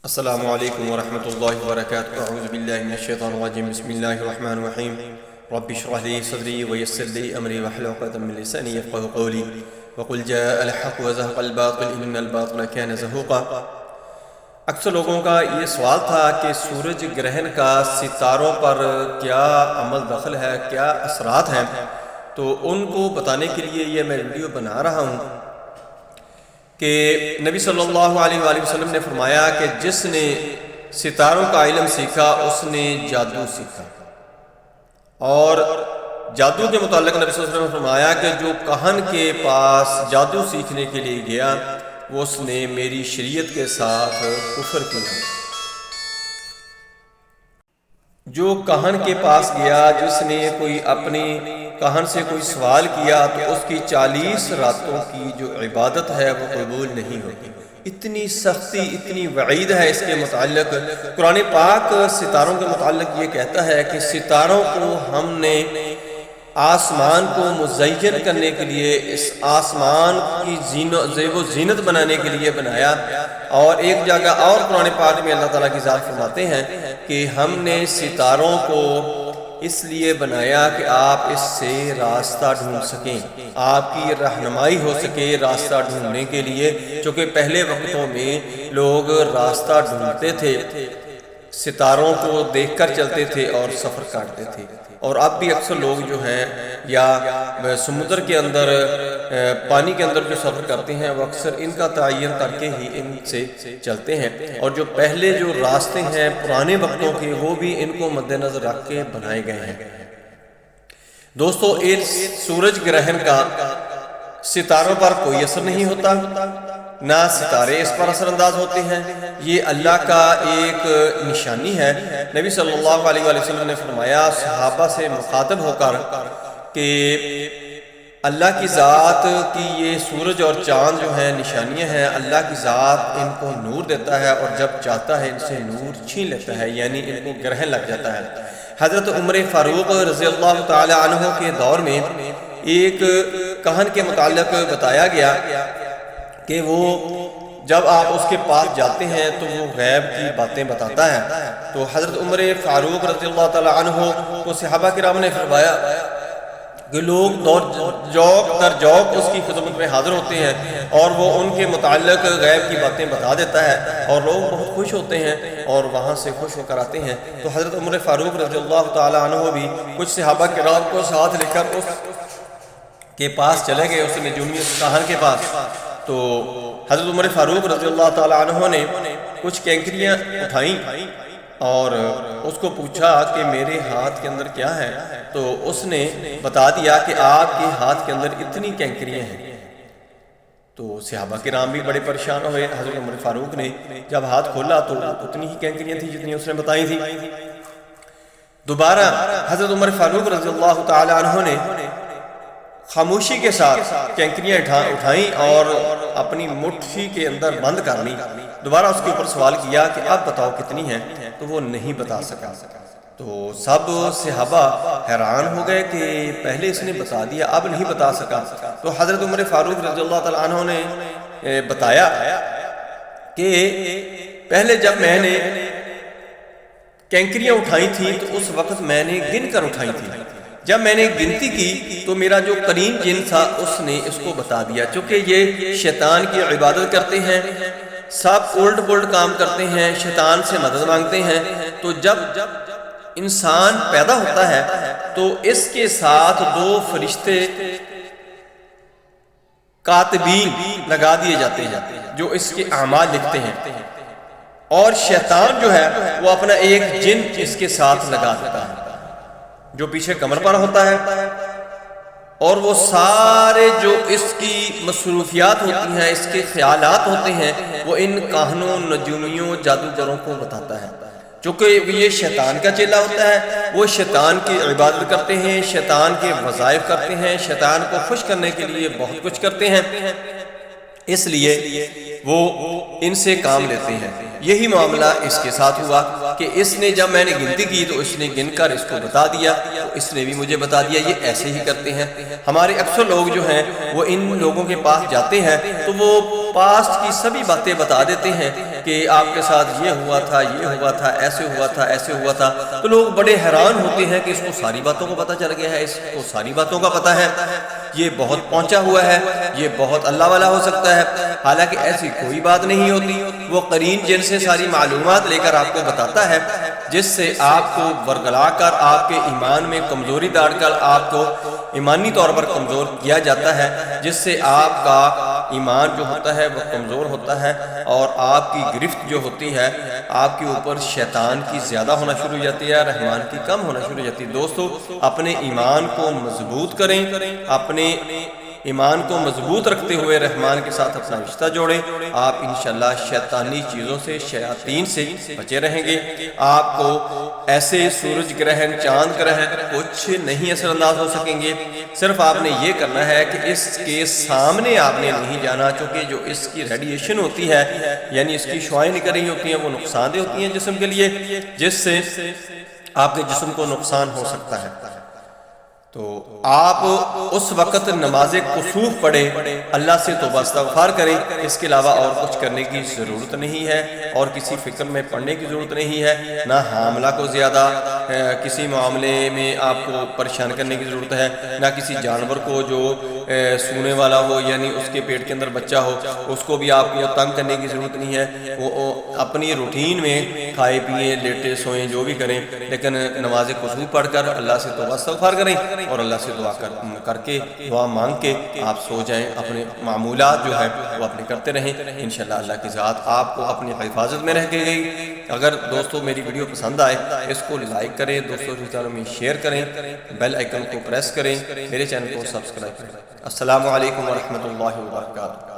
السلام علیکم ورحمۃ اللہ وبرکاتہ۔ اعوذ باللہ من الشیطان الرجیم، بسم اللہ الرحمن الرحیم۔ رب اشرح لی صدری ویسر لی امری واحلل عقدۃ من لسانی یفقهوا قولی وقل جاء الحق وزهق الباطل ان الباطل كان زهوقا۔ اکثر لوگوں کا یہ سوال تھا کہ سورج گرہن کا ستاروں پر کیا عمل دخل ہے، کیا اثرات ہیں، تو ان کو بتانے کے لیے یہ میں ویڈیو بنا رہا ہوں کہ نبی صلی اللہ علیہ وآلہ وسلم نے فرمایا کہ جس نے ستاروں کا علم سیکھا اس نے جادو سیکھا، اور جادو کے متعلق نبی صلی اللہ علیہ وسلم نے فرمایا کہ جو کہن کے پاس جادو سیکھنے کے لیے گیا وہ اس نے میری شریعت کے ساتھ کفر کیا۔ جو کہن کے پاس گیا، جس نے کوئی اپنی کہن سے کوئی سوال کیا، تو اس کی 40 راتوں کی جو عبادت ہے وہ قبول نہیں ہوگی۔ اتنی سختی، اتنی وعید ہے اس کے متعلق۔ قرآن پاک ستاروں کے متعلق یہ کہتا ہے کہ ستاروں کو ہم نے آسمان کو مزین کرنے کے لیے، اس آسمان کی زیب و زینت بنانے کے لیے بنایا۔ اور ایک جگہ اور قرآن پاک میں اللہ تعالیٰ کی ذات فرماتے ہیں کہ ہم نے ستاروں کو اس لیے بنایا کہ آپ اس سے راستہ ڈھونڈ سکیں، آپ کی رہنمائی ہو سکے راستہ ڈھونڈنے کے لیے، چونکہ پہلے وقتوں میں لوگ راستہ ڈھونڈتے تھے، ستاروں کو دیکھ کر چلتے تھے اور سفر کاٹتے تھے۔ اور اب بھی اکثر لوگ جو ہیں یا سمندر کے اندر، پانی کے اندر جو سفر کرتے ہیں، وہ اکثر ان کا تعین کر کے ہی ان سے چلتے ہیں، اور جو پہلے جو راستے ہیں پرانے وقتوں کے وہ بھی ان کو مد نظر رکھ کے بنائے گئے ہیں۔ دوستو، اس سورج گرہن کا ستاروں پر کوئی اثر نہیں ہوتا، نہ ستارے اس پر اثر انداز ہوتے ہیں۔ یہ اللہ کا ایک نشانی ہے۔ نبی صلی اللہ علیہ وآلہ وسلم نے فرمایا صحابہ سے مخاطب ہو کر کہ اللہ کی ذات کی یہ سورج اور چاند جو ہیں نشانیاں ہیں، اللہ کی ذات ان کو نور دیتا ہے اور جب چاہتا ہے ان سے نور چھین لیتا ہے، یعنی ان کو گرہن لگ جاتا ہے۔ حضرت عمر فاروق رضی اللہ تعالی عنہ کے دور میں ایک کہن کے متعلق بتایا گیا کہ وہ جب آپ اس کے پاس جاتے ہیں تو وہ غیب کی باتیں بتاتا ہے۔ تو حضرت عمر فاروق رضی اللہ تعالی عنہ کو صحابہ کرام نے فرمایا کہ لوگ جوق در جوق اس کی خدمت میں حاضر ہوتے ہیں اور وہ ان کے متعلق غیب کی باتیں بتا دیتا ہے، اور لوگ بہت خوش ہوتے ہیں اور وہاں سے خوش ہو کر آتے ہیں۔ تو حضرت عمر فاروق رضی اللہ تعالی عنہ بھی کچھ صحابہ کرام کو ساتھ لے کر اس کے پاس چلے گئے، اس نجومی کہن کے پاس۔ تو حضرت عمر فاروق رضی اللہ تعالی عنہ نے کچھ کینکریاں اٹھائیں اور اس کو پوچھا کہ میرے ہاتھ کے اندر کیا ہے، تو اس نے بتا دیا کہ آپ کے ہاتھ کے اندر اتنی کینکریاں ہیں۔ تو صحابہ کرام بھی بڑے پریشان ہوئے۔ حضرت عمر فاروق نے جب ہاتھ کھولا تو اتنی ہی کینکریاں تھیں جتنی اس نے بتائی تھی۔ دوبارہ حضرت عمر فاروق رضی اللہ تعالی عنہ نے خاموشی کے ساتھ کینکریاں اٹھائیں اور اپنی مٹھی کے اندر بند کر لی۔ دوبارہ اس کے اوپر سوال کیا کہ اب بتاؤ کتنی ہیں، تو وہ نہیں بتا سکا۔ تو سب صحابہ حیران ہو گئے کہ پہلے اس نے بتا دیا، اب نہیں بتا سکا۔ تو حضرت عمر فاروق رضی اللہ تعالیٰ عنہ نے بتایا کہ پہلے جب میں نے کینکریاں اٹھائی تھیں تو اس وقت میں نے گن کر اٹھائی تھیں، جب میں نے گنتی کی تو میرا جو قرین جن تھا اس نے اس کو بتا دیا، چونکہ یہ شیطان کی عبادت کرتے ہیں، سب الٹ پلٹ کام کرتے ہیں، شیطان سے مدد مانگتے ہیں۔ تو جب انسان پیدا ہوتا ہے تو اس کے ساتھ 2 فرشتے کاتبین لگا دیے جاتے ہیں جو اس کے اعمال لکھتے ہیں، اور شیطان جو ہے وہ اپنا ایک جن اس کے ساتھ لگا دیتا ہے جو پیچھے کمر پر ہوتا ہے، اور وہ سارے جو اس کی مصروفیات ہوتی ہیں، اس کے خیالات ہوتے ہیں، وہ ان کاہنوں، نجومیوں، جادوگروں کو بتاتا ہے۔ چونکہ یہ شیطان کا چیلا ہوتا ہے، وہ شیطان کی عبادت کرتے ہیں، شیطان کے وظائف کرتے ہیں، شیطان کو خوش کرنے کے لیے بہت کچھ کرتے ہیں، اس لیے وہ ان سے کام لیتے ہیں۔ یہی معاملہ اس کے ساتھ ہوا کہ اس نے جب میں نے گنتی کی تو اس نے گن کر اس کو بتا دیا، تو اس نے بھی مجھے بتا دیا یہ ایسے ہی کرتے ہیں۔ ہمارے اکثر لوگ جو ہیں وہ ان لوگوں کے پاس جاتے ہیں تو وہ پاسٹ کی سبھی باتیں بتا دیتے ہیں کہ آپ کے ساتھ یہ ہوا تھا، یہ ہوا تھا، ایسے ہوا تھا، ایسے ہوا تھا، تو لوگ بڑے حیران ہوتے ہیں کہ اس کو ساری باتوں کو پتہ چل گیا ہے، اس کو ساری باتوں کا پتہ ہے، یہ بہت پہنچا ہوا ہے، یہ بہت اللہ والا ہو سکتا ہے۔ حالانکہ ایسی کوئی بات نہیں ہوتی، وہ قرین جن سے ساری معلومات لے کر آپ کو بتاتا ہے، جس سے آپ کو ورگلا کر، آپ کے ایمان میں کمزوری ڈال کر آپ کو ایمانی طور پر کمزور کیا جاتا ہے، جس سے آپ کا ایمان جو ہوتا ہے وہ کمزور ہوتا ہے، اور آپ کی گرفت جو ہوتی ہے آپ کے اوپر شیطان کی زیادہ ہونا شروع ہو جاتی ہے، رحمان کی کم ہونا شروع ہو جاتی ہے۔ دوستو اپنے ایمان کو مضبوط کریں، اپنے ایمان کو مضبوط رکھتے ہوئے رحمان کے ساتھ اپنا رشتہ جوڑیں، آپ انشاءاللہ شیطانی چیزوں سے، شیاطین سے بچے رہیں گے۔ آپ کو ایسے سورج گرہن، چاند گرہن کچھ نہیں اثر انداز ہو سکیں گے۔ صرف آپ نے یہ کرنا ہے کہ اس کے سامنے آپ نے نہیں جانا، چونکہ جو اس کی ریڈیشن ہوتی ہے، یعنی اس کی شعائیں نکل رہی ہوتی ہیں، وہ نقصان دہ ہوتی ہیں جسم کے لیے، جس سے آپ کے جسم کو نقصان ہو سکتا ہے۔ تو آپ اس وقت نماز کسوف پڑھیں، اللہ سے توبہ استغفار کریں، اس کے علاوہ اور کچھ کرنے کی ضرورت نہیں ہے، اور کسی فکر میں پڑھنے کی ضرورت نہیں ہے، نہ حاملہ کو زیادہ کسی معاملے میں آپ کو پریشان کرنے کی ضرورت ہے، نہ کسی جانور کو جو سونے والا ہو، یعنی اس کے پیٹ کے اندر بچہ ہو، اس کو بھی آپ کو تنگ کرنے کی ضرورت نہیں ہے۔ وہ اپنی روٹین میں کھائے پیئیں، لیٹے سوئیں، جو بھی کریں، لیکن نماز کسوف پڑھ کر اللہ سے توبہ استغفار کریں، اور اللہ سے دعا کر کے، دعا مانگ کے آپ سو جائیں، اپنے معمولات جو ہے وہ اپنے کرتے رہیں، انشاءاللہ اللہ کی ذات آپ کو اپنی حفاظت میں رہ کے گئی۔ اگر دوستو میری ویڈیو پسند آئے اس کو لائک کریں، دوستوں رشتہ داروں میں شیئر کریں، بیل آئیکن کو پریس کریں، میرے چینل کو سبسکرائب کریں۔ السلام علیکم ورحمۃ اللہ وبرکاتہ۔